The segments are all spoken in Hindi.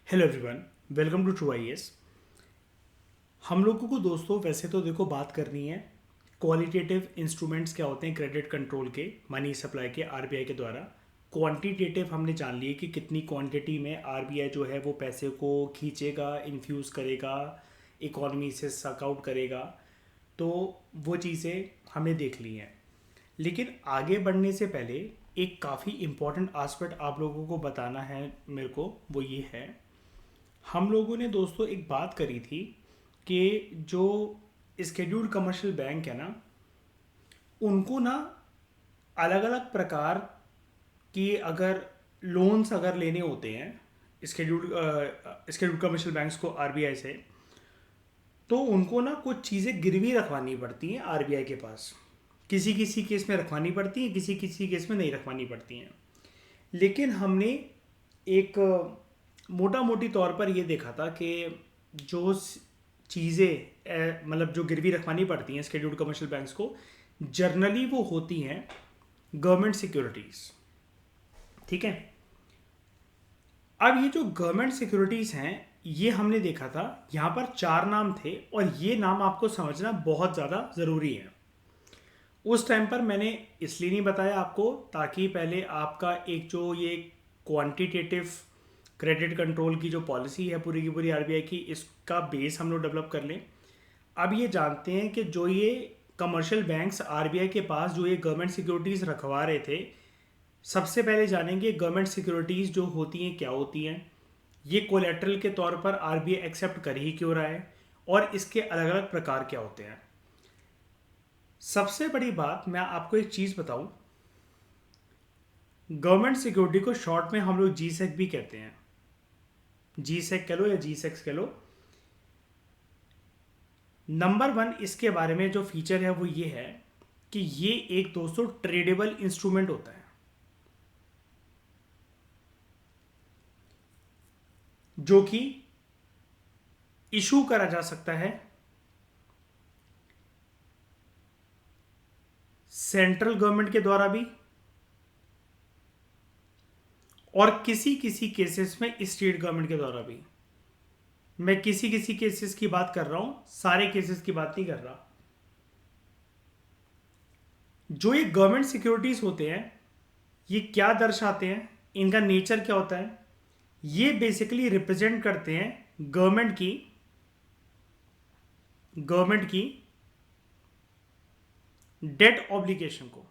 Hello everyone, welcome to true IAS. हम लोगों को दोस्तों वैसे तो देखो बात करनी है क्वालिटेटिव इंस्ट्रूमेंट्स क्या होते हैं क्रेडिट कंट्रोल के, मनी सप्लाई के आरबीआई के द्वारा। क्वांटिटेटिव हमने जान लिए कि कितनी क्वांटिटी में आरबीआई जो है वो पैसे को खींचेगा, इन्फ्यूज़ करेगा, इकोनॉमी से सक आउट करेगा। तो वो चीज़ें हमने देख ली हैं। लेकिन आगे बढ़ने से पहले एक काफ़ी इम्पॉर्टेंट आस्पेक्ट आप लोगों को बताना है मेरे को, वो ये है। हम लोगों ने दोस्तों एक बात करी थी कि जो स्केड्यूल्ड कमर्शियल बैंक है ना, उनको ना अलग अलग प्रकार की अगर लोन्स अगर लेने होते हैं स्केड्यूल्ड कमर्शियल बैंक्स को आरबीआई से, तो उनको ना कुछ चीज़ें गिरवी रखवानी पड़ती हैं आरबीआई के पास। किसी किसी केस में रखवानी पड़ती हैं, किसी किसी केस में नहीं रखवानी पड़ती हैं। लेकिन हमने एक मोटा मोटी तौर पर ये देखा था कि जो चीज़ें मतलब जो गिरवी रखवानी पड़ती हैं स्केड्यूल्ड कमर्शियल बैंक्स को, जर्नली वो होती हैं गवर्नमेंट सिक्योरिटीज़। ठीक है। अब ये जो गवर्नमेंट सिक्योरिटीज़ हैं, ये हमने देखा था यहाँ पर 4 नाम थे, और ये नाम आपको समझना बहुत ज़्यादा ज़रूरी है। उस टाइम पर मैंने इसलिए नहीं बताया आपको ताकि पहले आपका एक जो ये क्वांटिटेटिव क्रेडिट कंट्रोल की जो पॉलिसी है पूरी की पूरी आरबीआई की, इसका बेस हम लोग डेवलप कर लें। अब ये जानते हैं कि जो ये कमर्शियल बैंक्स आरबीआई के पास जो ये गवर्नमेंट सिक्योरिटीज़ रखवा रहे थे, सबसे पहले जानेंगे गवर्नमेंट सिक्योरिटीज़ जो होती हैं क्या होती हैं, ये कोलेट्रल के तौर पर आरबीआई एक्सेप्ट कर ही क्यों रहा है, और इसके अलग अलग प्रकार क्या होते हैं। सबसे बड़ी बात मैं आपको एक चीज़ बताऊं, गवर्नमेंट सिक्योरिटी को शॉर्ट में हम लोग जीसेक भी कहते हैं। जीसेक कह लो या जीसेक्स कह लो। नंबर 1 इसके बारे में जो फीचर है वो ये है कि ये एक दोस्तों ट्रेडेबल इंस्ट्रूमेंट होता है, जो कि इशू करा जा सकता है सेंट्रल गवर्नमेंट के द्वारा भी, और किसी किसी केसेस में स्टेट गवर्नमेंट के द्वारा भी। मैं किसी किसी केसेस की बात कर रहा हूं, सारे केसेस की बात नहीं कर रहा। जो ये गवर्नमेंट सिक्योरिटीज होते हैं, ये क्या दर्शाते हैं, इनका नेचर क्या होता है, ये बेसिकली रिप्रेजेंट करते हैं गवर्नमेंट की डेट ऑब्लिगेशन को।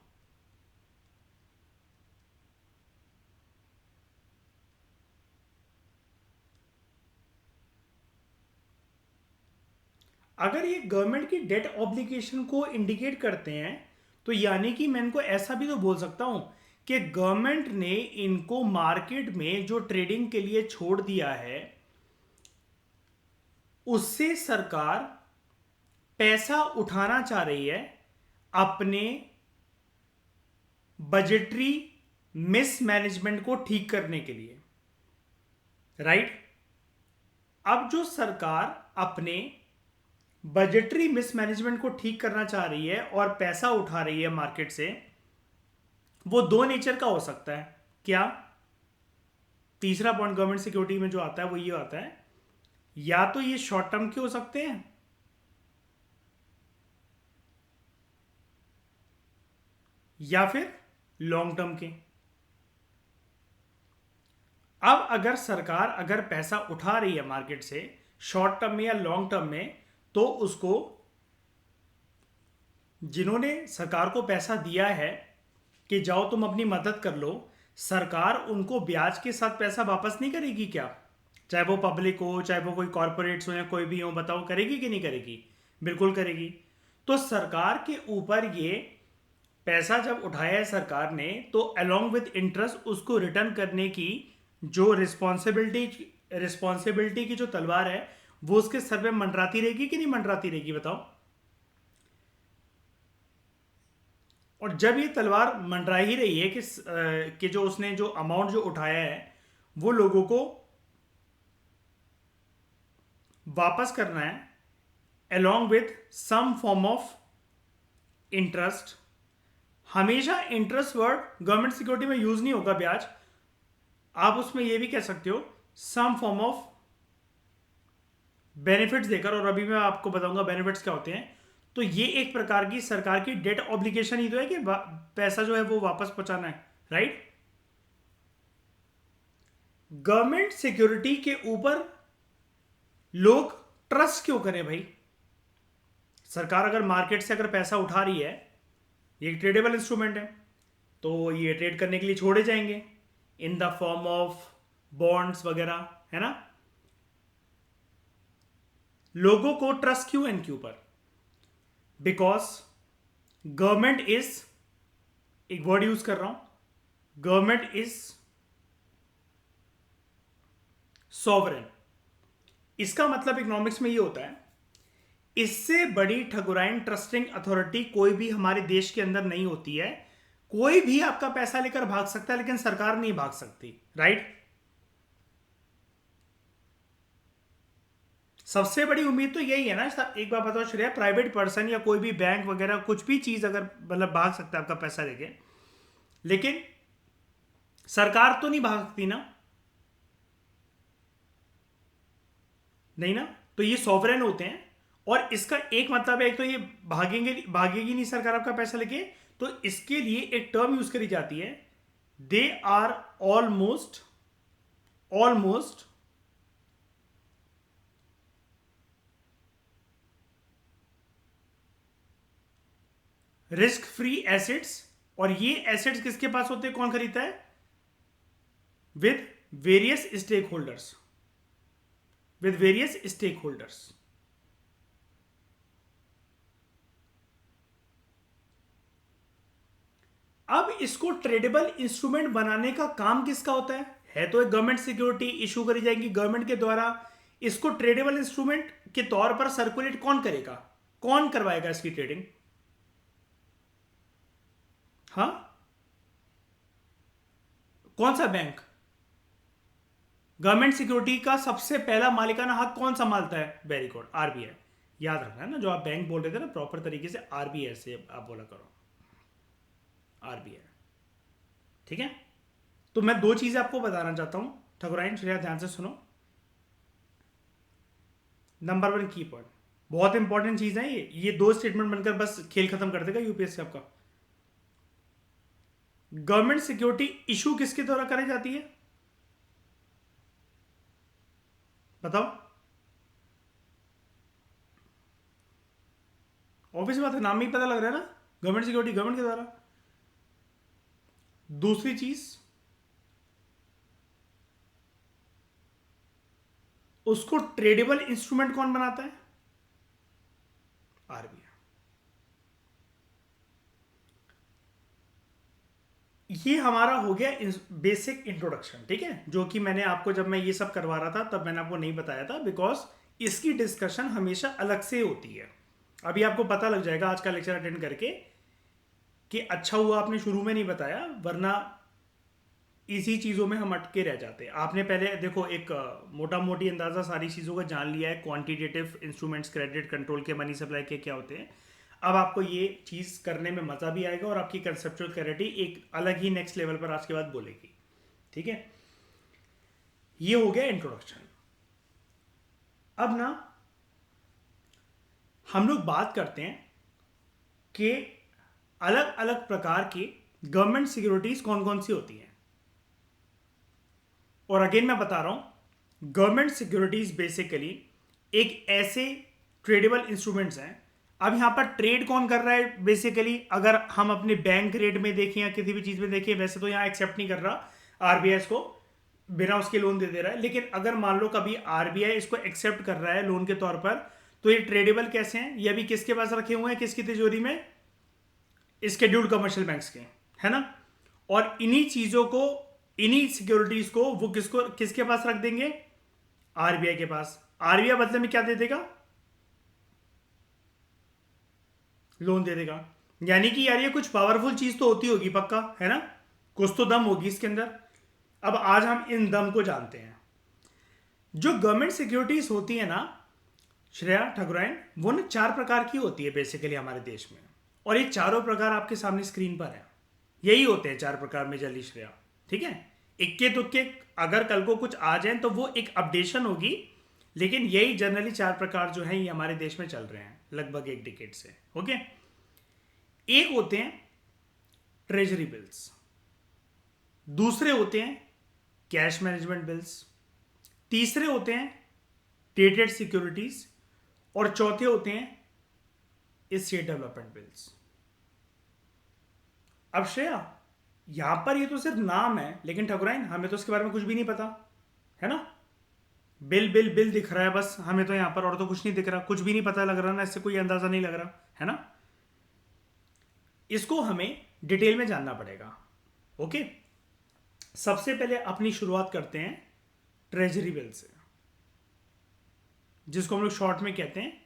अगर ये गवर्नमेंट की डेट ऑब्लिगेशन को इंडिकेट करते हैं, तो यानी कि मैं इनको ऐसा भी तो बोल सकता हूं कि गवर्नमेंट ने इनको मार्केट में जो ट्रेडिंग के लिए छोड़ दिया है, उससे सरकार पैसा उठाना चाह रही है अपने बजटरी मिसमैनेजमेंट को ठीक करने के लिए। राइट। अब जो सरकार अपने बजटरी मिसमैनेजमेंट को ठीक करना चाह रही है और पैसा उठा रही है मार्केट से, वो दो नेचर का हो सकता है। क्या? तीसरा पॉइंट गवर्नमेंट सिक्योरिटी में जो आता है वो ये आता है, या तो ये शॉर्ट टर्म के हो सकते हैं, या फिर लॉन्ग टर्म के। अब अगर सरकार अगर पैसा उठा रही है मार्केट से शॉर्ट टर्म में या लॉन्ग टर्म में, तो उसको जिन्होंने सरकार को पैसा दिया है कि जाओ तुम अपनी मदद कर लो, सरकार उनको ब्याज के साथ पैसा वापस नहीं करेगी क्या? चाहे वो पब्लिक हो, चाहे वो कोई कॉरपोरेट्स हो या कोई भी हो, बताओ करेगी कि नहीं करेगी? बिल्कुल करेगी। तो सरकार के ऊपर ये पैसा जब उठाया है सरकार ने, तो अलोंग विद इंटरेस्ट उसको रिटर्न करने की जो रिस्पॉन्सिबिलिटी की जो तलवार है, वो उसके सर पे मंडराती रहेगी कि नहीं मंडराती रहेगी, बताओ। और जब ये तलवार मंडरा ही रही है कि जो उसने जो अमाउंट जो उठाया है वो लोगों को वापस करना है along with some form of interest. हमेशा इंटरेस्ट वर्ड गवर्नमेंट सिक्योरिटी में यूज नहीं होगा ब्याज। आप उसमें यह भी कह सकते हो सम फॉर्म ऑफ बेनिफिट्स देकर, और अभी मैं आपको बताऊंगा बेनिफिट्स क्या होते हैं। तो ये एक प्रकार की सरकार की डेट ऑब्लिगेशन ही तो है कि पैसा जो है वो वापस पहुंचाना है, राइट। गवर्नमेंट सिक्योरिटी के ऊपर लोग ट्रस्ट क्यों करें भाई? सरकार अगर मार्केट से अगर पैसा उठा रही है, ये एक ट्रेडेबल इंस्ट्रूमेंट है, तो ये ट्रेड करने के लिए छोड़े जाएंगे in the form of bonds वगैरह, है ना। लोगों को ट्रस्ट क्यों इनके ऊपर? बिकॉज गवर्नमेंट इज, एक वर्ड यूज कर रहा हूं, गवर्नमेंट इज सॉवरेन। इसका मतलब इकोनॉमिक्स में ये होता है, इससे बड़ी ठगुराइन ट्रस्टिंग अथॉरिटी कोई भी हमारे देश के अंदर नहीं होती है। कोई भी आपका पैसा लेकर भाग सकता है, लेकिन सरकार नहीं भाग सकती, राइट। सबसे बड़ी उम्मीद तो यही है ना। एक बार बताओ श्रेया, प्राइवेट पर्सन या कोई भी बैंक वगैरह कुछ भी चीज अगर मतलब भाग सकता है आपका पैसा लेके, लेकिन सरकार तो नहीं भागती ना, नहीं ना। तो ये सॉवरेन होते हैं, और इसका एक मतलब है, एक तो ये भागेगी नहीं सरकार आपका पैसा लेके, तो इसके लिए एक टर्म यूज करी जाती है, they are almost risk free assets. और ये एसेट्स किसके पास होते हैं, कौन खरीदता है? With various stake holders, with various stake holders. अब इसको ट्रेडेबल इंस्ट्रूमेंट बनाने का काम किसका होता है तो एक गवर्नमेंट सिक्योरिटी इशू करी जाएगी गवर्नमेंट के द्वारा। इसको ट्रेडेबल इंस्ट्रूमेंट के तौर पर सर्कुलेट कौन करेगा, कौन करवाएगा इसकी ट्रेडिंग? हाँ, कौन सा बैंक? गवर्नमेंट सिक्योरिटी का सबसे पहला मालिकाना हक कौन संभालता है? Very good, RBI. याद रखना है ना, जो आप बैंक बोल रहे थे ना, प्रॉपर तरीके से आरबीआई से आप बोला करो, आरबीआई, ठीक है। तो मैं दो चीजें आपको बताना चाहता हूं ठकुराइन, श्रेया ध्यान से सुनो। नंबर वन की पॉइंट, बहुत इंपॉर्टेंट चीज है ये दो स्टेटमेंट बनकर बस खेल खत्म कर देगा यूपीएससी आपका। गवर्नमेंट सिक्योरिटी इशू किसके द्वारा कराई जाती है, बताओ? ऑब्वियस बात है, नाम ही पता लग रहा है ना, गवर्नमेंट सिक्योरिटी गवर्नमेंट के द्वारा। दूसरी चीज, उसको ट्रेडेबल इंस्ट्रूमेंट कौन बनाता है? आरबीआई। ये हमारा हो गया बेसिक इंट्रोडक्शन, ठीक है, जो कि मैंने आपको जब मैं ये सब करवा रहा था तब मैंने आपको नहीं बताया था, बिकॉज इसकी डिस्कशन हमेशा अलग से होती है। अभी आपको पता लग जाएगा आज का लेक्चर अटेंड करके कि अच्छा हुआ आपने शुरू में नहीं बताया, वरना इसी चीज़ों में हम अटके रह जाते। आपने पहले देखो एक मोटा मोटी अंदाज़ा सारी चीज़ों का जान लिया है, क्वांटिटेटिव इंस्ट्रूमेंट्स, क्रेडिट कंट्रोल के, मनी सप्लाई के क्या होते हैं। अब आपको ये चीज़ करने में मज़ा भी आएगा और आपकी कंसेप्चुअल क्लैरिटी एक अलग ही नेक्स्ट लेवल पर आज के बाद बोलेगी, ठीक है। ये हो गया इंट्रोडक्शन। अब ना हम लोग बात करते हैं कि अलग अलग प्रकार की गवर्नमेंट सिक्योरिटीज कौन कौन सी होती हैं। और अगेन मैं बता रहा हूं, गवर्नमेंट सिक्योरिटीज बेसिकली एक ऐसे ट्रेडेबल इंस्ट्रूमेंट्स हैं। अब यहां पर ट्रेड कौन कर रहा है बेसिकली, अगर हम अपने बैंक रेट में देखें या किसी भी चीज में देखें, वैसे तो यहां एक्सेप्ट नहीं कर रहा आरबीआई इसको, बिना उसके लोन दे रहा है। लेकिन अगर मान लो कभी आरबीआई इसको एक्सेप्ट कर रहा है लोन के तौर पर, तो ये ट्रेडेबल कैसे हैं? ये अभी किसके पास रखे हुए हैं, किसकी तिजोरी में? स्केड्यूल्ड कमर्शियल बैंक्स के, है ना। और इन्हीं चीजों को, इन्हीं सिक्योरिटीज को वो किसके पास रख देंगे? आरबीआई के पास। आरबीआई बदले में क्या दे देगा? लोन दे देगा। यानी कि यार ये कुछ पावरफुल चीज तो होती होगी पक्का, है ना, कुछ तो दम होगी इसके अंदर। अब आज हम इन दम को जानते हैं। जो गवर्नमेंट सिक्योरिटीज होती है ना श्रेया ठकुराइन, वो ना 4 प्रकार की होती है बेसिकली हमारे देश में, और ये चारों प्रकार आपके सामने स्क्रीन पर है। यही होते हैं 4 प्रकार में जल्दी श्रेया, ठीक है। इक्के दुक्के अगर कल को कुछ आ जाए तो वो एक अपडेशन होगी, लेकिन यही जनरली 4 प्रकार जो हैं ये हमारे देश में चल रहे हैं लगभग एक डिकेड से। ओके, एक होते हैं ट्रेजरी बिल्स, दूसरे होते हैं कैश मैनेजमेंट बिल्स, तीसरे होते हैं डेटेड सिक्योरिटीज, और चौथे होते हैं स्टेट डेवलपमेंट बिल्स। अब श्रेया, यहां पर ये तो सिर्फ नाम है, लेकिन ठकुराइन हमें तो इसके बारे में कुछ भी नहीं पता है ना। बिल बिल बिल दिख रहा है बस हमें तो यहां पर, और तो कुछ नहीं दिख रहा, कुछ भी नहीं पता लग रहा ना, इससे कोई अंदाजा नहीं लग रहा है ना। इसको हमें डिटेल में जानना पड़ेगा। ओके, सबसे पहले अपनी शुरुआत करते हैं ट्रेजरी बिल से, जिसको हम लोग शॉर्ट में कहते हैं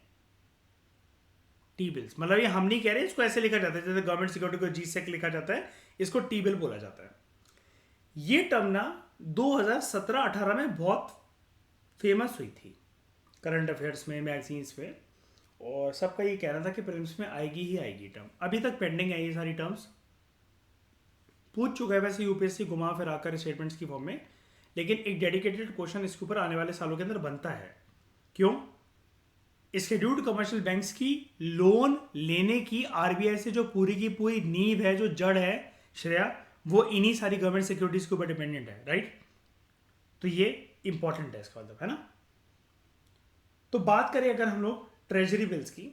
टी बिल्स। मतलब ये हम नहीं कह रहे, इसको ऐसे लिखा जाता है जैसे गवर्नमेंट सिक्योरिटी को जी सेक लिखा जाता है, इसको टी बिल बोला जाता है। ये टर्म ना 2017-18 में बहुत फेमस हुई थी करंट अफेयर्स में, मैगजीन्स में, और सबका ये कहना था कि प्रीलिम्स में आएगी ही आएगी टर्म। अभी तक पेंडिंग है ये सारी टर्म्स, पूछ चुका है वैसे यूपीएससी घुमा फिर आकर स्टेटमेंट्स की फॉर्म में, लेकिन एक डेडिकेटेड क्वेश्चन इसके ऊपर आने वाले सालों के अंदर बनता है। क्यों? शेड्यूल्ड कमर्शियल बैंक्स की लोन लेने की आरबीआई से जो पूरी की पूरी नींव है, जो जड़ है श्रेया, वो इन्हीं सारी गवर्नमेंट सिक्योरिटीज के ऊपर डिपेंडेंट है, राइट। तो ये इंपॉर्टेंट है इसका मतलब, है ना। तो बात करें अगर हम लोग ट्रेजरी बिल्स की,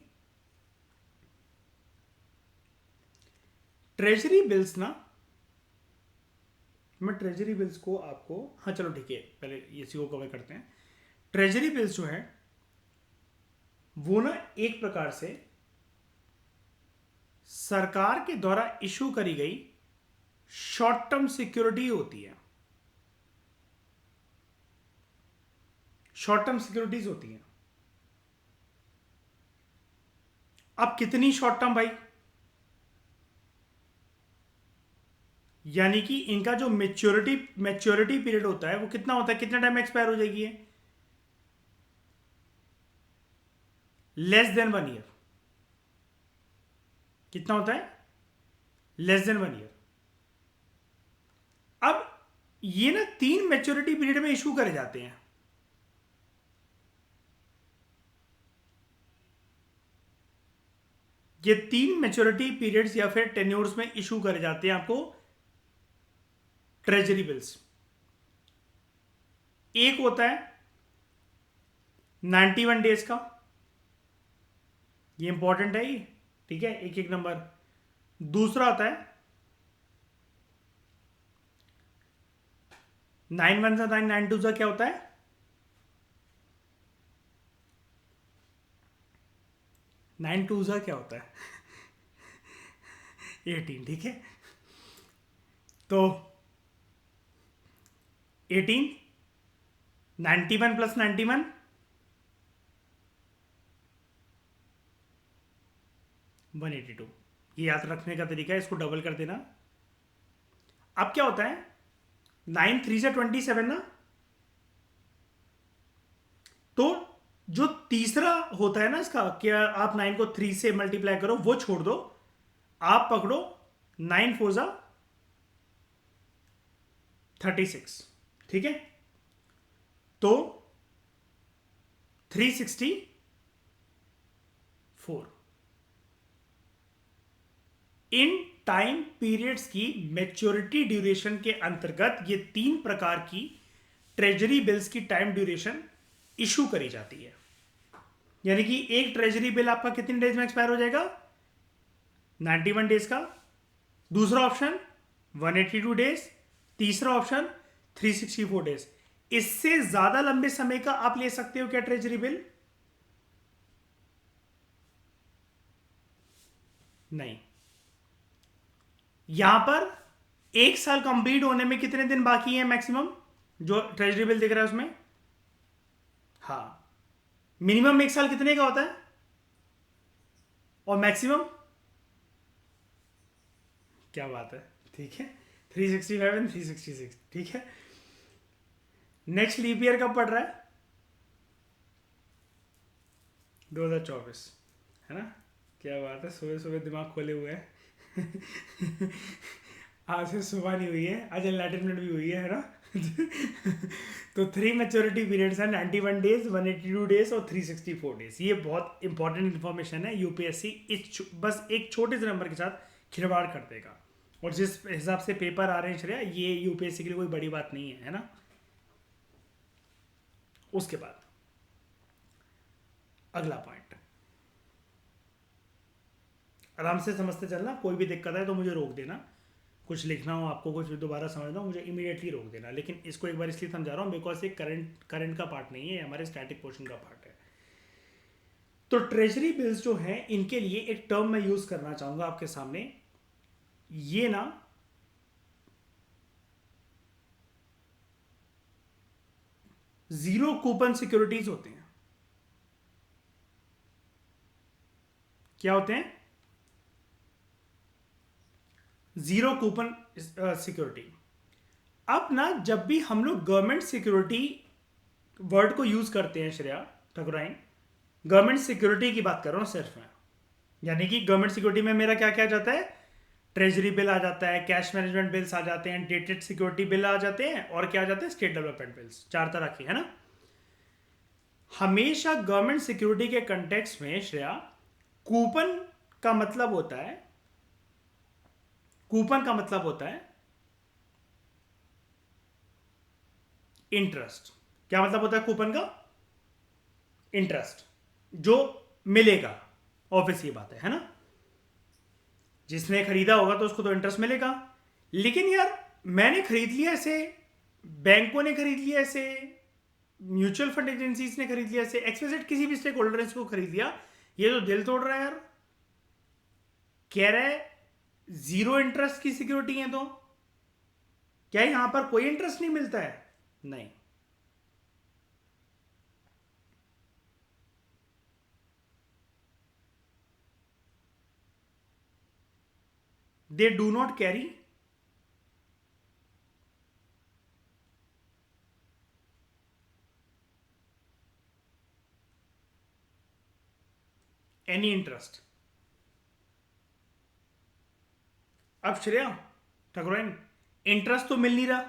ट्रेजरी बिल्स ना, मैं ट्रेजरी बिल्स को आपको, हाँ चलो ठीक है, पहले इसी को कवर करते हैं। ट्रेजरी बिल्स जो है वो ना एक प्रकार से सरकार के द्वारा इशू करी गई शॉर्ट टर्म सिक्योरिटी होती है, शॉर्ट टर्म सिक्योरिटीज होती हैं। अब कितनी शॉर्ट टर्म भाई, यानी कि इनका जो मैच्योरिटी पीरियड होता है वो कितना होता है, कितने टाइम में एक्सपायर हो जाएगी है? Less than 1 year. कितना होता है? Less than 1 year. अब ये ना 3 मैच्योरिटी पीरियड में इशू करे जाते हैं। ये 3 मैच्योरिटी पीरियड्स या फिर टेन्योर्स में इशू करे जाते हैं आपको ट्रेजरी बिल्स। एक होता है 91 डेज का, ये इंपॉर्टेंट है ये, ठीक है, एक एक नंबर। दूसरा आता है 9 1 सा 9 9 2 सा क्या होता है? 9 2 सा क्या होता है? 18, ठीक है। तो 18, 91 प्लस 91, 182। ये याद रखने का तरीका है, इसको डबल कर देना। अब क्या होता है, 9 3 से 27 ना, तो जो तीसरा होता है ना इसका, क्या आप 9 को 3 से मल्टीप्लाई करो, वो छोड़ दो, आप पकड़ो 9 4 जा 36, ठीक है। तो 364। इन टाइम पीरियड्स की मैच्योरिटी ड्यूरेशन के अंतर्गत ये 3 प्रकार की ट्रेजरी बिल्स की टाइम ड्यूरेशन इशू करी जाती है। यानी कि एक ट्रेजरी बिल आपका कितने डेज में एक्सपायर हो जाएगा? 91 डेज का। दूसरा ऑप्शन 182 डेज, तीसरा ऑप्शन 364 डेज। इससे ज्यादा लंबे समय का आप ले सकते हो क्या ट्रेजरी बिल? नहीं। यहां पर 1 साल कंप्लीट होने में कितने दिन बाकी है मैक्सिमम, जो ट्रेजरी बिल दिख रहा है उसमें? हाँ, मिनिमम 1 साल कितने का होता है और मैक्सिमम? क्या बात है, ठीक है, 365 एंड 366, ठीक है। नेक्स्ट लीप ईयर कब पड़ रहा है? 2024, है ना। क्या बात है, सुबह सुबह दिमाग खोले हुए हैं। आज से सुबह नहीं हुई है, आज एनलाइटनमेंट भी हुई है ना। तो 3 मैच्योरिटी पीरियड्स हैं, 91 डेज, 182 डेज और 364 डेज। ये बहुत इंपॉर्टेंट इन्फॉर्मेशन है। यूपीएससी बस एक छोटे से नंबर के साथ खिलवाड़ कर देगा। और जिस हिसाब से पेपर आ रहे हैं श्रेया, ये यूपीएससी के लिए कोई बड़ी बात नहीं है ना। उसके बाद अगला पॉइंट, आराम से समझते चलना, कोई भी दिक्कत है तो मुझे रोक देना। कुछ लिखना हो आपको, कुछ दोबारा समझना हो, मुझे इमीडिएटली रोक देना। लेकिन इसको एक बार इसलिए समझा रहा हूँ बिकॉज ये करंट का पार्ट नहीं है, हमारे स्टैटिक पोर्शन का पार्ट है। तो ट्रेजरी बिल्स जो हैं, इनके लिए एक टर्म मैं यूज करना चाहूंगा आपके सामने। ये ना जीरो कूपन सिक्योरिटीज होते हैं। क्या होते हैं? Zero coupon security. अब ना जब भी हम लोग गवर्नमेंट सिक्योरिटी वर्ड को यूज करते हैं श्रेया ठकुराइन, गवर्नमेंट सिक्योरिटी की बात कर रहा हूं सिर्फ मैं। यानी कि गवर्नमेंट सिक्योरिटी में मेरा क्या क्या जाता है? ट्रेजरी बिल आ जाता है, कैश मैनेजमेंट बिल्स आ जाते हैं, डेटेड सिक्योरिटी बिल आ जाते हैं, और क्या आ जाते हैं? State development bills. 4 तरह की है ना। हमेशा गवर्नमेंट सिक्योरिटी के कंटेक्स्ट में श्रेया, कूपन का मतलब होता है, कूपन का मतलब होता है इंटरेस्ट। क्या मतलब होता है कूपन का? इंटरेस्ट जो मिलेगा। ऑब्वियस ये बात है ना। जिसने खरीदा होगा तो उसको तो इंटरेस्ट मिलेगा। लेकिन यार, मैंने खरीद लिया ऐसे, बैंकों ने खरीद लिया ऐसे, म्यूचुअल फंड एजेंसीज ने खरीद लिया ऐसे, एक्सवाइजेड किसी भी स्टेक होल्डर ने इसको खरीद लिया, ये तो दिल तोड़ रहा है यार। कह रहा है जीरो इंटरेस्ट की सिक्योरिटी है, तो क्या यहां पर कोई इंटरेस्ट नहीं मिलता है? नहीं। They do not carry any interest. अब श्रेया ठाकुराइन, इंटरेस्ट तो मिल नहीं रहा,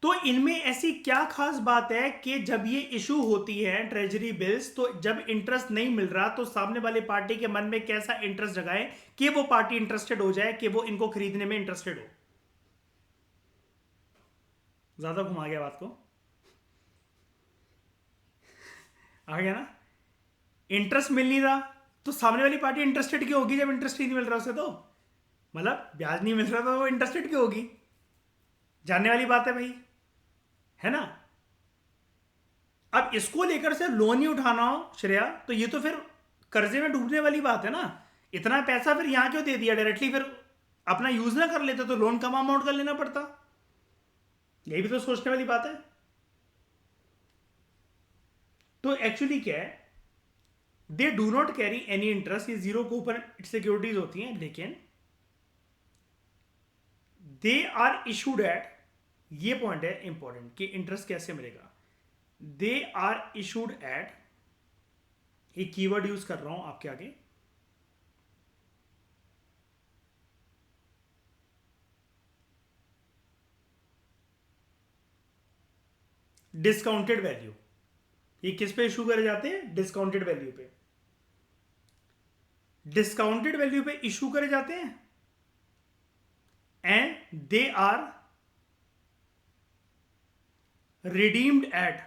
तो इनमें ऐसी क्या खास बात है कि जब ये इशू होती है ट्रेजरी बिल्स, तो जब इंटरेस्ट नहीं मिल रहा तो सामने वाली पार्टी के मन में कैसा इंटरेस्ट जगाए कि वो पार्टी इंटरेस्टेड हो जाए, कि वो इनको खरीदने में इंटरेस्टेड हो? ज्यादा घुमा गया बात को, आ गया ना। इंटरेस्ट मिल नहीं रहा तो सामने वाली पार्टी इंटरेस्टेड क्यों होगी? जब इंटरेस्ट ही नहीं मिल रहा उसे, तो मतलब ब्याज नहीं मिल रहा तो वो इंटरेस्टेड क्यों होगी? जानने वाली बात है भाई, है ना। अब इसको लेकर से लोन ही उठाना हो श्रेया, तो ये तो फिर कर्जे में डूबने वाली बात है ना। इतना पैसा फिर यहां क्यों दे दिया डायरेक्टली? फिर अपना यूज ना कर लेते तो लोन कम अमाउंट का लेना पड़ता। यही भी तो सोचने वाली बात है। तो एक्चुअली क्या है, they do not carry any interest, ये जीरो कूपन सिक्योरिटीज होती हैं, लेकिन दे आर इशूड एट, ये पॉइंट है इंपॉर्टेंट कि इंटरेस्ट कैसे मिलेगा। दे आर इशूड एट, एक कीवर्ड यूज कर रहा हूं आपके आगे, डिस्काउंटेड वैल्यू। ये किस पे इशू करे जाते हैं? डिस्काउंटेड वैल्यू पे। डिस्काउंटेड वैल्यू पे इशू करे जाते हैं, and they are redeemed at,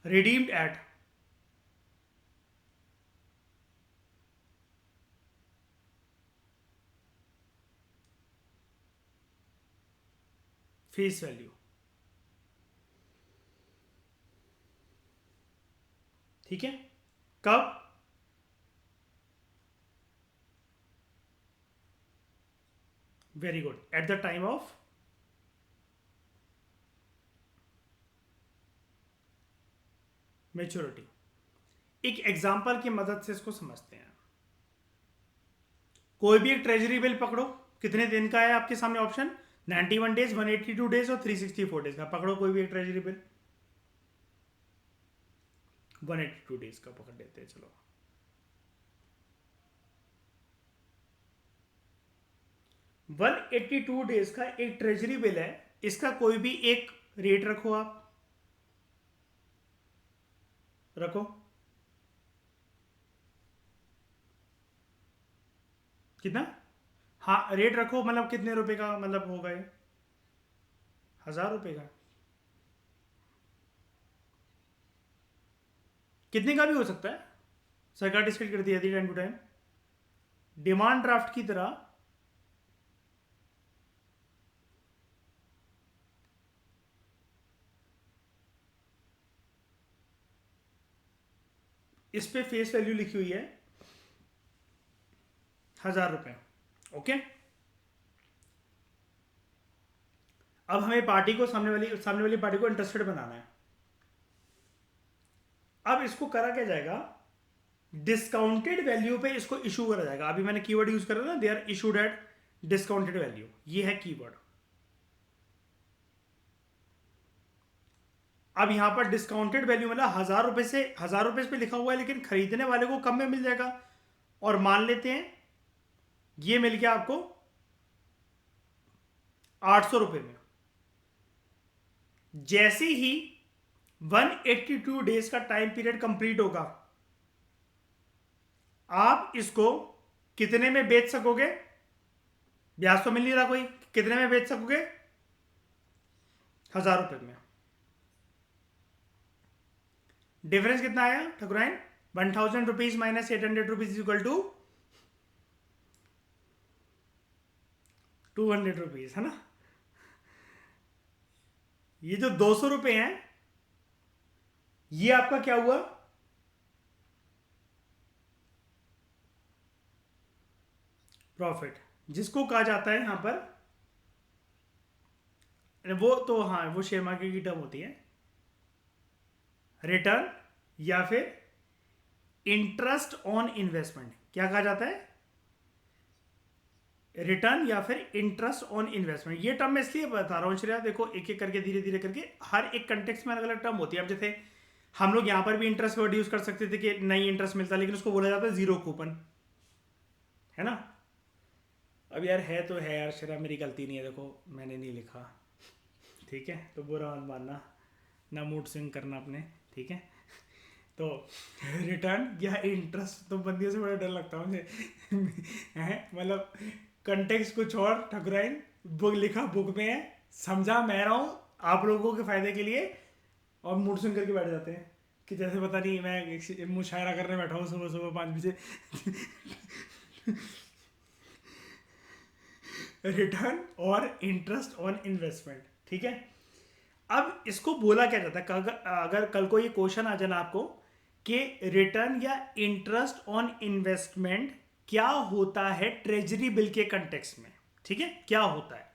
redeemed at face value. ठीक है। कब? Very good, at the time of maturity. एक एग्जांपल की मदद से इसको समझते हैं। कोई भी एक ट्रेजरी बिल पकड़ो, कितने दिन का है आपके सामने ऑप्शन? 91 डेज, 182 डेज और 364 डेज का। पकड़ो कोई भी एक ट्रेजरी बिल, 182 डेज का पकड़ लेते हैं, चलो। 182 डेज का एक ट्रेजरी बिल है, इसका कोई भी एक रेट रखो, आप रखो कितना, हाँ रेट रखो, मतलब कितने रुपए का मतलब होगा ये, 1000 रुपये का, कितने का भी हो सकता है, सरकार डिसाइड कर दिया थी time to time, demand draft की तरह। इस पे फेस वैल्यू लिखी हुई है 1000 रुपये। ओके, अब हमें पार्टी को सामने वाली पार्टी को इंटरेस्टेड बनाना है। अब इसको करा क्या जाएगा, डिस्काउंटेड वैल्यू पे इसको इशू करा जाएगा। अभी मैंने कीवर्ड यूज करा ना, they are issued at discounted value, ये है कीवर्ड। अब यहां पर डिस्काउंटेड वैल्यू मतलब 1000 रुपए से 1000 रुपए पे लिखा हुआ है, लेकिन खरीदने वाले को कम में मिल जाएगा। और मान लेते हैं ये मिल गया आपको 800 रुपए में। जैसे ही 182 डेज का टाइम पीरियड कंप्लीट होगा, आप इसको कितने में बेच सकोगे, ब्याज तो मिल नहीं रहा कोई, कितने में बेच सकोगे, 1000 रुपए में। डिफरेंस कितना आया ठकुराइन, 1000 rupees minus 800 rupees equal to 200 rupees, है ना। ये जो 200 रुपए हैं, ये आपका क्या हुआ, प्रॉफिट, जिसको कहा जाता है यहां पर, वो तो हाँ वो शेयर मार्केट की टर्म होती है, रिटर्न या फिर इंटरेस्ट ऑन इन्वेस्टमेंट। क्या कहा जाता है, रिटर्न या फिर इंटरेस्ट ऑन इन्वेस्टमेंट। ये टर्म मैं इसलिए बता रहा हूँ श्रेया, देखो एक एक करके धीरे धीरे करके हर एक कंटेक्स्ट में अलग अलग टर्म होती है। अब जैसे हम लोग यहां पर भी इंटरेस्ट वर्ड यूज कर सकते थे कि नहीं इंटरेस्ट मिलता, लेकिन उसको बोला जाता है जीरो कूपन, है ना। अब यार है तो है यार श्रेया, मेरी गलती नहीं है, देखो मैंने नहीं लिखा, ठीक है, तो बुरा मत मानना, ना मूड स्विंग करना अपने, ठीक है। तो रिटर्न या इंटरेस्ट, तो बंदियों से बड़ा डर लगता है मुझे है, मतलब कंटेक्स्ट कुछ और, ठकुराइन बुक लिखा बुक में है, समझा मैं रहा हूँ आप लोगों के फायदे के लिए, और मूड स्विंग करके बैठ जाते हैं कि जैसे पता नहीं मैं मुशायरा करने बैठा हूँ सुबह सुबह 5 बजे रिटर्न और इंटरेस्ट ऑन इन्वेस्टमेंट, ठीक है। अब इसको बोला क्या जाता है, अगर कल को ये क्वेश्चन आ जाना आपको कि रिटर्न या इंटरेस्ट ऑन इन्वेस्टमेंट क्या होता है ट्रेजरी बिल के कंटेक्स्ट में, ठीक है, क्या होता है,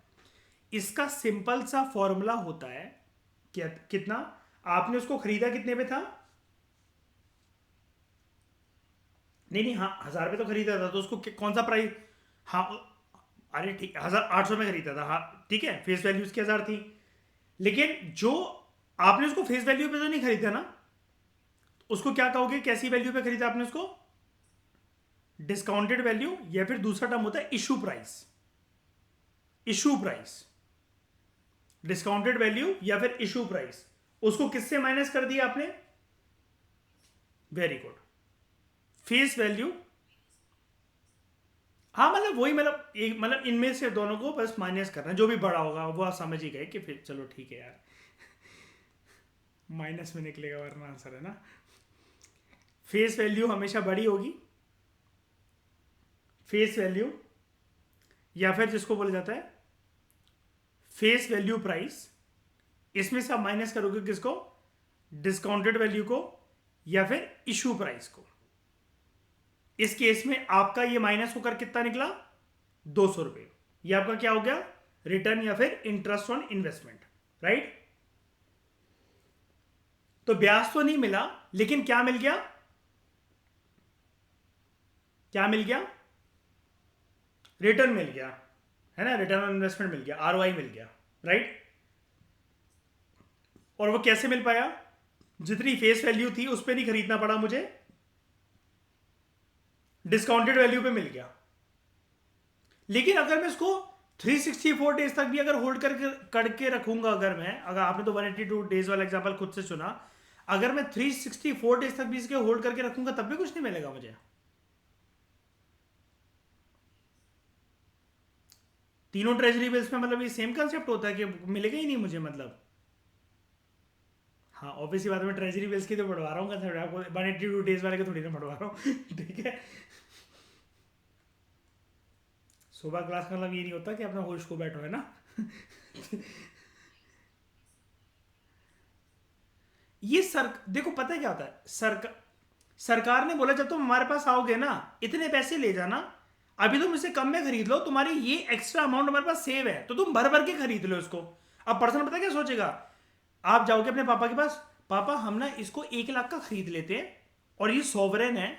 इसका सिंपल सा फॉर्मूला होता है क्या, कितना आपने उसको खरीदा कितने पे था, नहीं हाँ 1000 पे तो खरीदा था, तो उसको कौन सा प्राइस, हाँ अरे ठीक 1800 में खरीदा था, हाँ ठीक है, फेस वैल्यू उसकी 1000 थी, लेकिन जो आपने उसको फेस वैल्यू पे तो नहीं खरीदा ना, उसको क्या कहोगे, कैसी वैल्यू पे खरीदा आपने उसको, डिस्काउंटेड वैल्यू, या फिर दूसरा टर्म होता है issue price, issue price, discounted value या फिर इशू प्राइस, उसको किससे माइनस कर दिया आपने, वेरी गुड, फेस वैल्यू, हाँ मतलब वही, मतलब एक मतलब इनमें से दोनों को बस माइनस करना, जो भी बड़ा होगा वो आप समझ ही गए कि फिर चलो ठीक है यार माइनस में निकलेगा वरना आंसर, है ना। फेस वैल्यू हमेशा बड़ी होगी, फेस वैल्यू या फिर जिसको बोला जाता है फेस वैल्यू प्राइस, इसमें से आप माइनस करोगे किसको, डिस्काउंटेड वैल्यू को या फिर इशू प्राइस को। इस केस में आपका ये माइनस होकर कितना निकला, 200 रुपये, ये आपका क्या हो गया, रिटर्न या फिर इंटरेस्ट ऑन इन्वेस्टमेंट, राइट। तो ब्याज तो नहीं मिला, लेकिन क्या मिल गया, क्या मिल गया, रिटर्न मिल गया, है ना, रिटर्न ऑन इन्वेस्टमेंट मिल गया, आरओआई मिल गया, राइट। और वो कैसे मिल पाया, जितनी फेस वैल्यू थी उस पर नहीं खरीदना पड़ा मुझे, डिस्काउंटेड वैल्यू पे मिल गया। लेकिन अगर मैं इसको 364 डेज तक भी अगर होल्ड करके रखूंगा, अगर आपने तो 182 डेज वाला एग्जांपल खुद से चुना, अगर मैं 364 डेज तक भी इसके होल्ड करके रखूंगा तब भी कुछ नहीं मिलेगा मुझे। तीनों ट्रेजरी बिल्स में मतलब ये सेम कंसेप्ट होता है कि मिलेगा ही नहीं मुझे, मतलब हाँ ऑब्वियसली बात है, मैं ट्रेजरी बिल्स की तो बढ़वा रहा हूँ, आपको 182 डेज वाले के थोड़ी ना बढ़वा रहा हूँ ठीक है। सुबह क्लास का मतलब ये नहीं होता कि अपना होश को बैठो, है ना ये सर देखो पता है क्या होता है, सरकार ने बोला जब तुम हमारे पास आओगे ना, इतने पैसे ले जाना, अभी तुम इसे कम में खरीद लो, तुम्हारी ये एक्स्ट्रा अमाउंट हमारे पास सेव है, तो तुम भर भर के खरीद लो इसको। अब पर्सन पता है क्या सोचेगा, आप जाओगे अपने पापा के पास, पापा हम ना इसको 1 लाख का खरीद लेते हैं, और ये सॉवरेन है,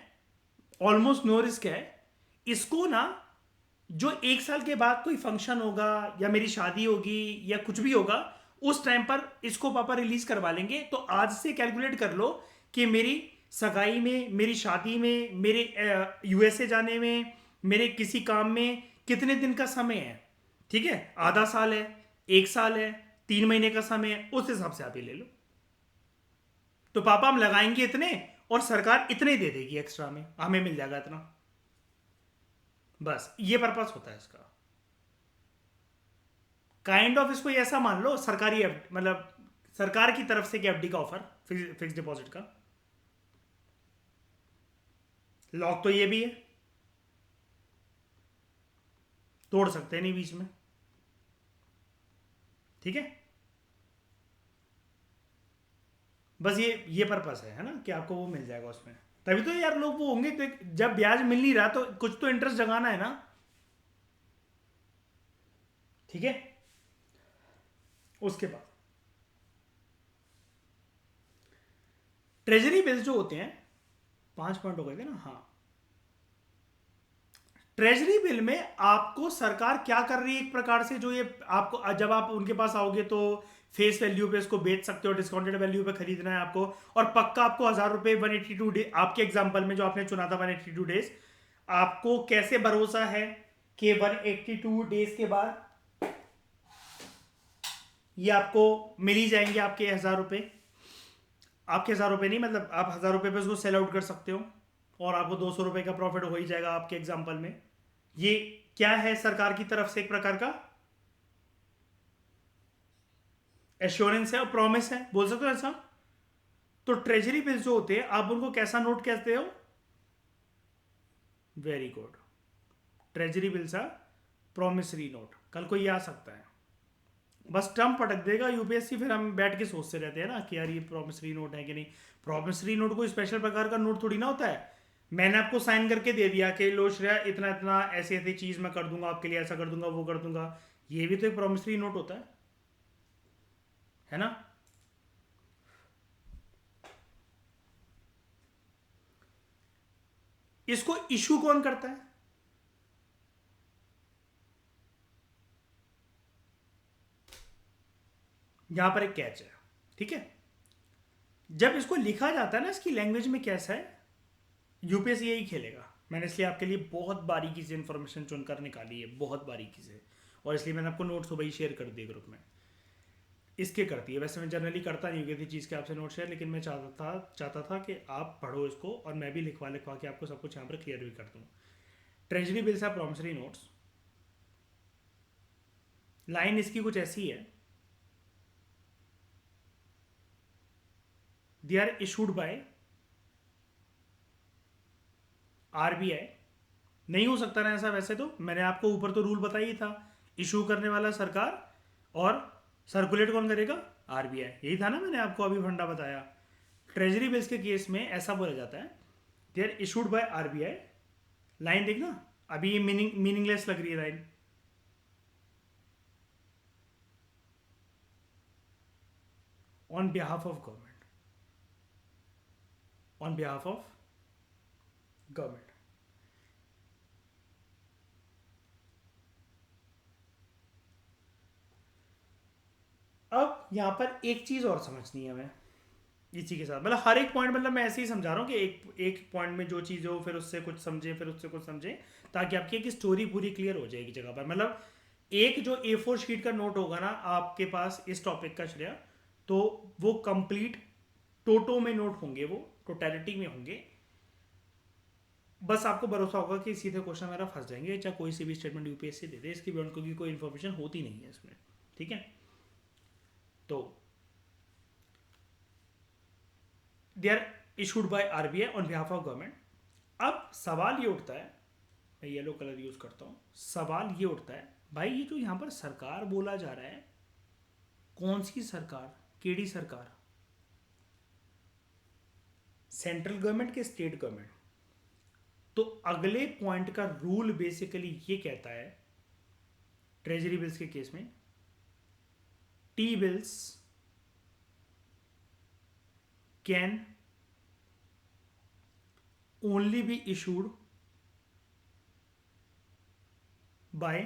ऑलमोस्ट नो रिस्क है, इसको ना जो 1 साल के बाद कोई फंक्शन होगा या मेरी शादी होगी या कुछ भी होगा, उस टाइम पर इसको पापा रिलीज करवा लेंगे। तो आज से कैलकुलेट कर लो कि मेरी सगाई में, मेरी शादी में, मेरे यूएसए जाने में, मेरे किसी काम में कितने दिन का समय है, ठीक है, आधा साल है, 1 साल है, 3 महीने का समय है, उस हिसाब से आप ये ले लो। तो पापा हम लगाएंगे इतने और सरकार इतने दे देगी एक्स्ट्रा में, हमें मिल जाएगा इतना, बस ये पर्पस होता है इसका। काइंड ऑफ इसको ऐसा मान लो सरकारी मतलब सरकार की तरफ से एफडी का ऑफर, फिक्स डिपॉजिट का। लॉक तो ये भी है, तोड़ सकते नहीं बीच में, ठीक है। बस ये पर्पस है ना, कि आपको वो मिल जाएगा उसमें। तभी तो यार लोग वो होंगे, तो जब ब्याज मिल नहीं रहा तो कुछ तो इंटरेस्ट जगाना है ना, ठीक है। उसके बाद ट्रेजरी बिल्स जो होते हैं, 5 पॉइंट हो गए थे ना, हाँ। ट्रेजरी बिल में आपको सरकार क्या कर रही है, एक प्रकार से जो ये आपको, जब आप उनके पास आओगे तो फेस वैल्यू पे इसको बेच सकते हो, डिस्काउंटेड वैल्यू पे खरीदना है आपको, और पक्का आपको 1000 रुपये 182 डे, आपके एग्जाम्पल में जो आपने चुना था 182 डेज, आपको कैसे भरोसा है कि 182 डेज के बाद ये आपको मिल ही जाएंगे आपके 1000 रुपये। आपके 1000 रुपये नहीं, मतलब आप 1000 रुपये पे उसको सेल आउट कर सकते हो और आपको 200 रुपये का प्रॉफिट हो ही जाएगा आपके एग्जाम्पल में। ये क्या है, सरकार की तरफ से एक प्रकार का एश्योरेंस है और प्रॉमिस है, बोल सकते हो ऐसा। तो ट्रेजरी बिल्स जो होते हैं, आप उनको कैसा नोट कहते हो, very good, treasury bills are promissory note. कल को ये आ सकता है, बस टर्म पटक देगा यूपीएससी, फिर हम बैठ के सोचते रहते हैं ना कि यार ये प्रॉमिसरी नोट है कि नहीं। प्रॉमिसरी नोट कोई स्पेशल प्रकार का नोट थोड़ी ना होता है, मैंने आपको साइन करके दे दिया कि लो श्रेया इतना इतना ऐसी ऐसी चीज मैं कर दूंगा आपके लिए, ऐसा कर दूंगा, वो कर दूंगा, ये भी तो एक प्रॉमिसरी नोट होता है ना। इसको इशू कौन करता है, यहां पर एक कैच है, ठीक है। जब इसको लिखा जाता है ना, इसकी लैंग्वेज में कैसा है, यूपीएससी यही खेलेगा। मैंने इसलिए आपके लिए बहुत बारीकी से इंफॉर्मेशन चुनकर निकाली है, बहुत बारीकी से, और इसलिए मैंने आपको नोट्स सुबह ही शेयर कर दिए ग्रुप में। इसके करती है, वैसे मैं जनरली करता नहीं हूँ किसी चीज़ के आपसे नोट शेयर, लेकिन मैं चाहता था कि आप पढ़ो इसको और मैं भी लिखवा लिखवा के आपको सब कुछ यहाँ पर क्लियर भी कर दूँ। Treasury bills are promissory notes, line इसकी कुछ ऐसी है, they are issued by RBI. नहीं हो सकता ना ऐसा, वैसे तो मैंने आपको ऊपर तो रूल बताया ही था, इशू करने वाला सरकार और सर्कुलेट कौन करेगा, आरबीआई, यही था ना मैंने आपको अभी फंडा बताया। ट्रेजरी बिल्स के केस में ऐसा बोला जाता है, they are issued by RBI. Line देखना, अभी ये मीनिंगलेस लग रही है line, on behalf of government, on behalf of government. अब यहां पर एक चीज और समझनी है हमें इसी के साथ, मतलब हर एक पॉइंट, मतलब मैं ऐसे ही समझा रहा हूँ कि एक एक पॉइंट में जो चीज़ हो, फिर उससे कुछ समझे, फिर उससे कुछ समझे, ताकि आपकी एक स्टोरी पूरी क्लियर हो जाएगी जगह पर। मतलब एक जो A4 शीट का नोट होगा ना आपके पास इस टॉपिक का श्रेया, तो वो कंप्लीट टोटो में नोट होंगे, वो टोटलिटी में होंगे। बस आपको भरोसा होगा कि सीधे क्वेश्चन मेरा फंस जाएंगे, चाहे कोई सी भी स्टेटमेंट यूपीएससी दे दे, इसकी बियॉन्ड क्योंकि कोई इन्फॉर्मेशन होती नहीं है इसमें। ठीक है, तो they are issued by RBI on behalf of government. अब सवाल ये उठता है, मैं येलो कलर यूज करता हूँ, सवाल ये उठता है भाई ये जो यहाँ पर सरकार बोला जा रहा है, कौन सी सरकार, केडी सरकार, सेंट्रल गवर्नमेंट के स्टेट गवर्नमेंट? तो अगले पॉइंट का रूल बेसिकली ये कहता है, ट्रेजरी बिल्स के केस में T bills can only be issued by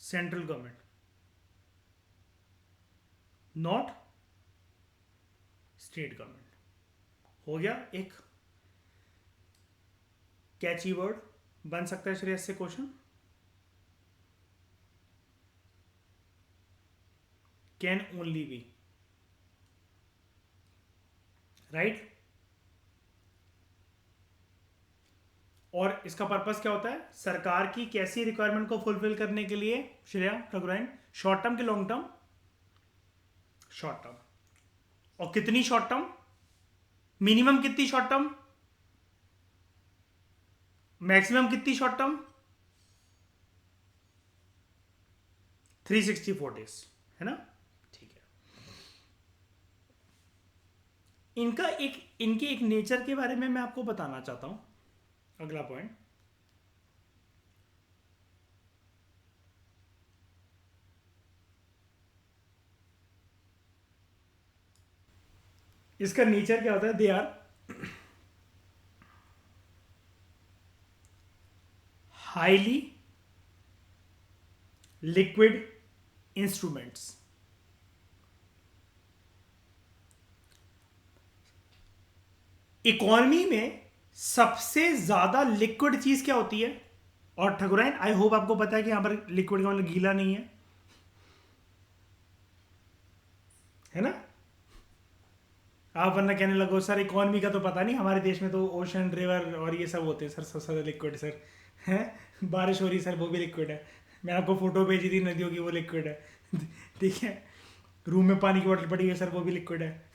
central government, not state government. हो गया एक कैची वर्ड, बन सकता है श्रेयस से question, can only be, right. और इसका पर्पस क्या होता है, सरकार की कैसी रिक्वायरमेंट को फुलफिल करने के लिए श्रेया ठकुराइन, शॉर्ट टर्म की लॉन्ग टर्म, शॉर्ट टर्म। और कितनी शॉर्ट टर्म, मिनिमम कितनी शॉर्ट टर्म, मैक्सिमम कितनी शॉर्ट टर्म, 364 डेज, है ना। ठीक है, इनके एक नेचर के बारे में मैं आपको बताना चाहता हूं, अगला पॉइंट। इसका नेचर क्या होता है, they are highly liquid instruments. Economy में सबसे ज्यादा लिक्विड चीज क्या होती है? और ठकुराइन आई होप आपको पता है कि यहां पर लिक्विड का मतलब गीला नहीं है ना। आप वरना कहने लगो सर इकोनॉमी का तो पता नहीं, हमारे देश में तो ओशन रिवर और ये सब होते हैं सर, सबसे ज्यादा लिक्विड सर हैं, बारिश हो रही सर वो भी लिक्विड है, मैं आपको फोटो भेजी थी नदियों की, वो लिक्विड है ठीक है। रूम में पानी की बोतल पड़ी है सर, वो भी लिक्विड है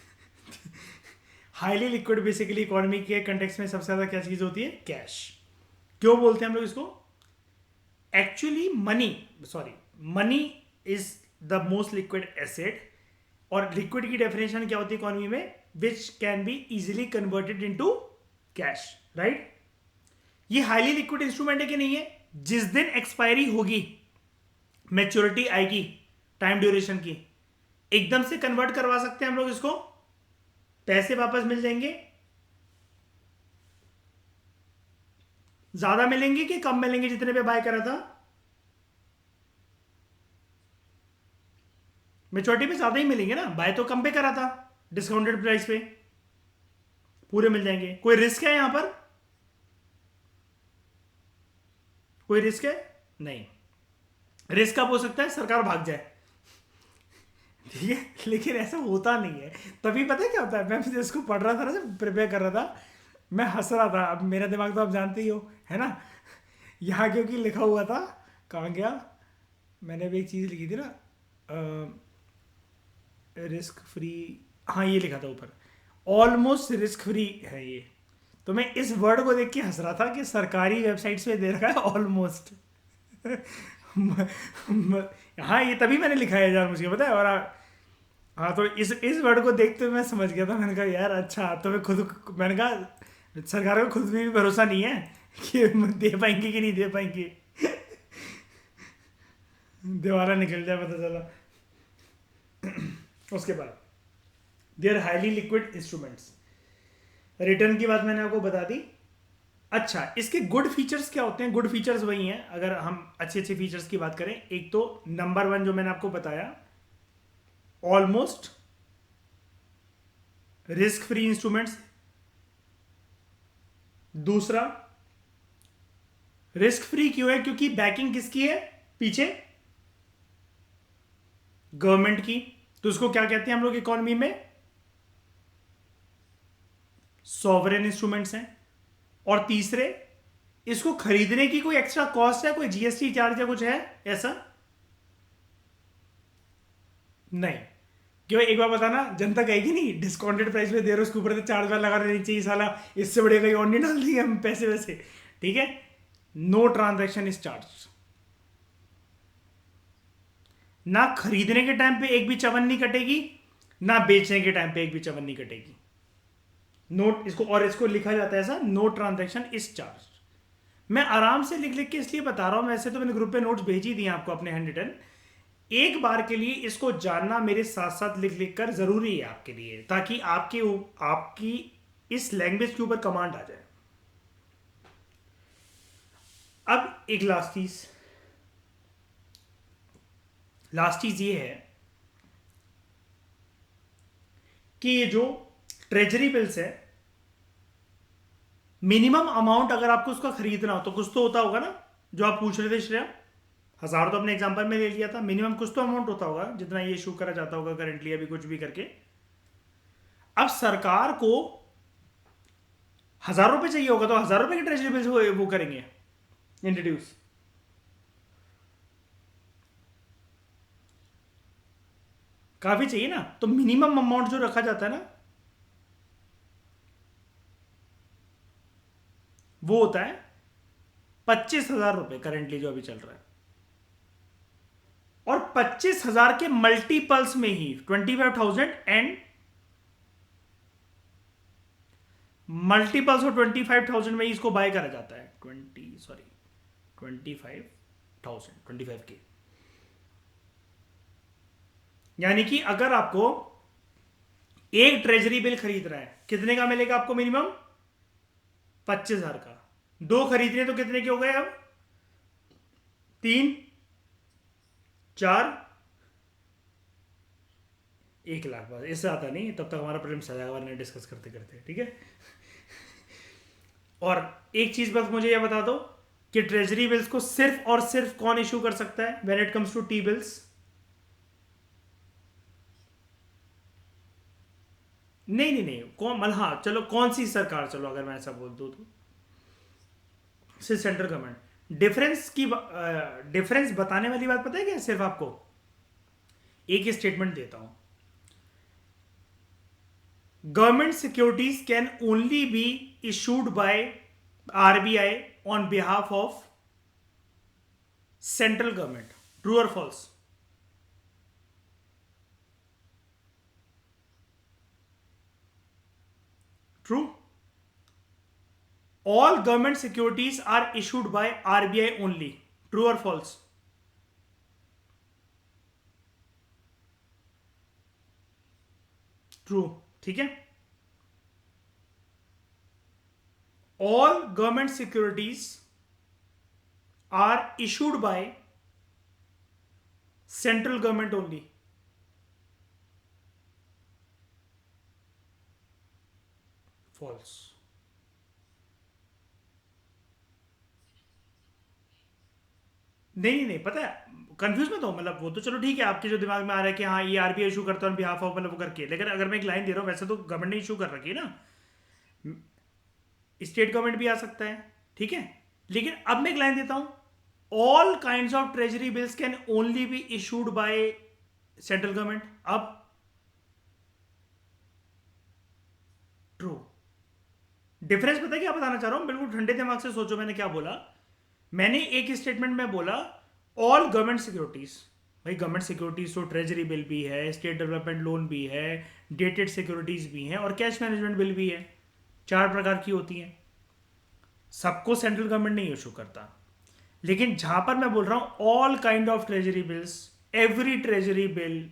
हाईली लिक्विड बेसिकली इकोनॉमी के कंटेक्स्ट में सबसे ज्यादा क्या चीज होती है, कैश। क्यों बोलते हैं हम लोग इसको, actually money is the most liquid asset. और लिक्विड की डेफिनेशन क्या होती है इकोनॉमी में, which can be easily converted into cash, right. ये हाईली लिक्विड इंस्ट्रूमेंट है कि नहीं है, जिस दिन एक्सपायरी होगी, मैच्योरिटी आएगी टाइम ड्यूरेशन की, एकदम से कन्वर्ट करवा सकते हैं हम लोग इसको, पैसे वापस मिल जाएंगे, ज्यादा मिलेंगे कि कम मिलेंगे जितने पे बाय करा था, मेच्योरिटी पे ज्यादा ही मिलेंगे ना, बाय तो कम पे करा था, डिस्काउंटेड प्राइस पे पूरे मिल जाएंगे। कोई रिस्क है यहां पर, कोई रिस्क है नहीं। रिस्क कब हो सकता है, सरकार भाग जाए ठीक है, लेकिन ऐसा होता नहीं है। तभी पता है क्या होता है, मैं इसको पढ़ रहा था ना, जब प्रिपेयर कर रहा था, मैं हंस रहा था। अब मेरा दिमाग तो आप जानते ही हो, है ना। यहाँ क्योंकि लिखा हुआ था, कहाँ गया, मैंने भी एक चीज़ लिखी थी ना, रिस्क फ्री, हाँ ये लिखा था ऊपर, ऑलमोस्ट रिस्क फ्री है ये। तो मैं इस वर्ड को देख के हंस रहा था कि सरकारी वेबसाइट्स पे दे रखा है ऑलमोस्ट हाँ ये तभी मैंने लिखा है यार, मुझे पता है। और हाँ, तो इस वर्ड को देखते हुए मैं समझ गया था, मैंने कहा यार अच्छा, तो मैंने कहा सरकार को खुद भी भरोसा नहीं है कि दे पाएंगे कि नहीं दे पाएंगे दिवाला निकल जाए पता चला उसके बाद they are highly liquid instruments. Return की बात मैंने आपको बता दी। अच्छा, इसके गुड फीचर्स क्या होते हैं, गुड फीचर्स वही हैं, अगर हम अच्छे अच्छे फीचर्स की बात करें, एक तो नंबर 1 जो मैंने आपको बताया, ऑलमोस्ट रिस्क फ्री इंस्ट्रूमेंट्स, दूसरा, रिस्क फ्री क्यों है? क्योंकि बैकिंग किसकी है पीछे? गवर्नमेंट की। तो उसको क्या कहते हैं हम लोग इकोनॉमी में? सॉवरेन इंस्ट्रूमेंट्स हैं। और तीसरे, इसको खरीदने की कोई एक्स्ट्रा कॉस्ट है, कोई जीएसटी चार्ज या कुछ है ऐसा? नहीं। क्यों? एक बार बताना, जनता कहेगी नहीं डिस्काउंटेड प्राइस में दे रहे हो, उसके ऊपर तो चार्ज वार लगा देनी चाहिए साला, इससे बढ़िया कहीं और नहीं डाल दिए हम पैसे वैसे। ठीक है। No transaction is charge. ना खरीदने के टाइम पे एक भी चवन्नी कटेगी, ना बेचने के टाइम पे एक भी चवन्नी कटेगी। नोट इसको, और इसको लिखा जाता है ऐसा, नो ट्रांजैक्शन इज चार्ज। मैं आराम से लिख लिख के इसलिए बता रहा हूं, वैसे तो मैंने ग्रुप पे नोट्स भेज ही दिए आपको अपने हैंड रिटन। एक बार के लिए इसको जानना मेरे साथ साथ लिख लिख कर जरूरी है आपके लिए, ताकि आपकी इस लैंग्वेज के ऊपर कमांड आ जाए। अब एक लास्ट चीज ये है कि ये जो ट्रेजरी बिल्स है, मिनिमम अमाउंट अगर आपको उसका खरीदना हो तो कुछ तो होता होगा ना, जो आप पूछ रहे थे श्रेया। 1000 तो अपने एग्जांपल में ले लिया था, मिनिमम कुछ तो अमाउंट होता होगा जितना ये इशू करा जाता होगा करेंटली अभी कुछ भी करके। अब सरकार को 1000 रुपए चाहिए होगा, तो 1000 रुपए की ट्रेजरी बिल्स वो करेंगे इंट्रोड्यूस। काफी चाहिए ना, तो मिनिमम अमाउंट जो रखा जाता है ना, वो होता है 25,000 रुपए करेंटली जो अभी चल रहा है। और 25,000 के मल्टीपल्स में ही 25,000 एंड मल्टीपल्स ऑफ 25,000 में ही इसको बाय करा जाता है। 25 के। यानी कि अगर आपको एक ट्रेजरी बिल खरीद रहा है, कितने का मिलेगा आपको? मिनिमम 25,000 का। दो खरीदने तो कितने के हो गए अब? 3, 4, 1 लाख। बस इससे आता नहीं, तब तक हमारा प्रीलिम्स आ जाएगा वरना डिस्कस करते करते। ठीक है। और एक चीज बस मुझे यह बता दो कि ट्रेजरी बिल्स को सिर्फ और सिर्फ कौन इशू कर सकता है when it comes to T bills? नहीं, कौन? मतलब हाँ चलो, कौन सी सरकार, चलो अगर मैं ऐसा बोल दूं तो सिर्फ सेंट्रल गवर्नमेंट। डिफरेंस बताने वाली बात पता है क्या? सिर्फ आपको एक ही स्टेटमेंट देता हूं। Government securities can only be issued by RBI on behalf of central government. True और false? True. All government securities are issued by RBI only. True or false? True. ठीक है। All government securities are issued by central government only. False. नहीं, पता है, कंफ्यूज मत हो। मतलब वो तो चलो ठीक है, आपके जो दिमाग में आ रहा है कि हाँ ये आरबीआई इशू करता है ऑन बिहाफ ऑफ, मतलब वो करके। लेकिन अगर मैं एक लाइन दे रहा हूँ, वैसे तो गवर्नमेंट ने इशू कर रखी है ना, स्टेट गवर्नमेंट भी आ सकता है। ठीक है। लेकिन अब मैं एक लाइन देता हूं, all kind of treasury bills can only be issued by central government. अब ट्रू। डिफरेंस पता है क्या बताना चाह रहा हूं? बिल्कुल ठंडे दिमाग से सोचो मैंने क्या बोला। मैंने एक स्टेटमेंट में बोला ऑल गवर्नमेंट सिक्योरिटीज। भाई गवर्नमेंट सिक्योरिटीज तो ट्रेजरी बिल भी है, स्टेट डेवलपमेंट लोन भी है, डेटेड सिक्योरिटीज भी हैं और कैश मैनेजमेंट बिल भी है। 4 प्रकार की होती हैं। सबको सेंट्रल गवर्नमेंट नहीं इशू करता। लेकिन जहां पर मैं बोल रहा हूं all kind of treasury bills, every treasury bill,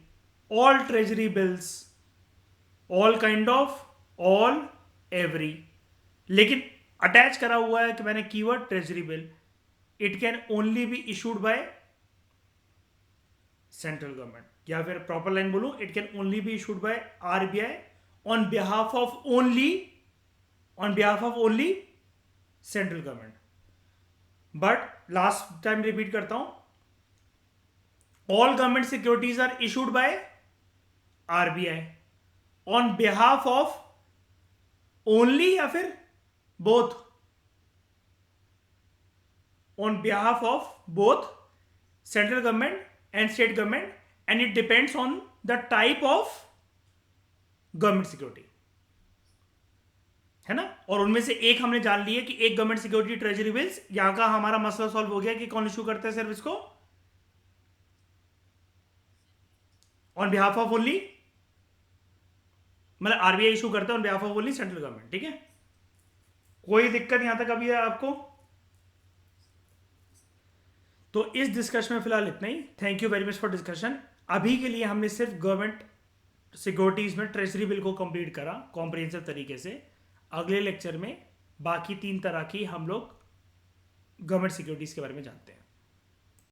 all treasury bills, all kind of, all, every, लेकिन अटैच करा हुआ है कि मैंने keyword treasury bill, it can only be issued by central government. या फिर प्रॉपर लाइन बोलूं, it can only be issued by RBI on behalf of only central government. But last time repeat करता हूं, all government securities are issued by RBI on behalf of only या फिर both, on behalf of both central government and state government, and it depends on the type of government security, है ना। और उनमें से एक हमने जान ली है कि एक गवर्नमेंट सिक्योरिटी ट्रेजरी बिल्स, यहां का हमारा मसला सॉल्व हो गया कि कौन इशू करता है सिर्फ इसको ऑन बिहाफ ऑफ ओनली, मतलब आरबीआई इशू करता है on behalf of only central government, ठीक है। कोई दिक्कत यहां तक अभी है आपको? तो इस डिस्कशन में फिलहाल इतना ही। Thank you very much for discussion. अभी के लिए हमने सिर्फ गवर्नमेंट सिक्योरिटीज में ट्रेजरी बिल को कंप्लीट करा कॉम्प्रिहेंसिव तरीके से। अगले लेक्चर में बाकी 3 तरह की हम लोग गवर्नमेंट सिक्योरिटीज के बारे में जानते हैं।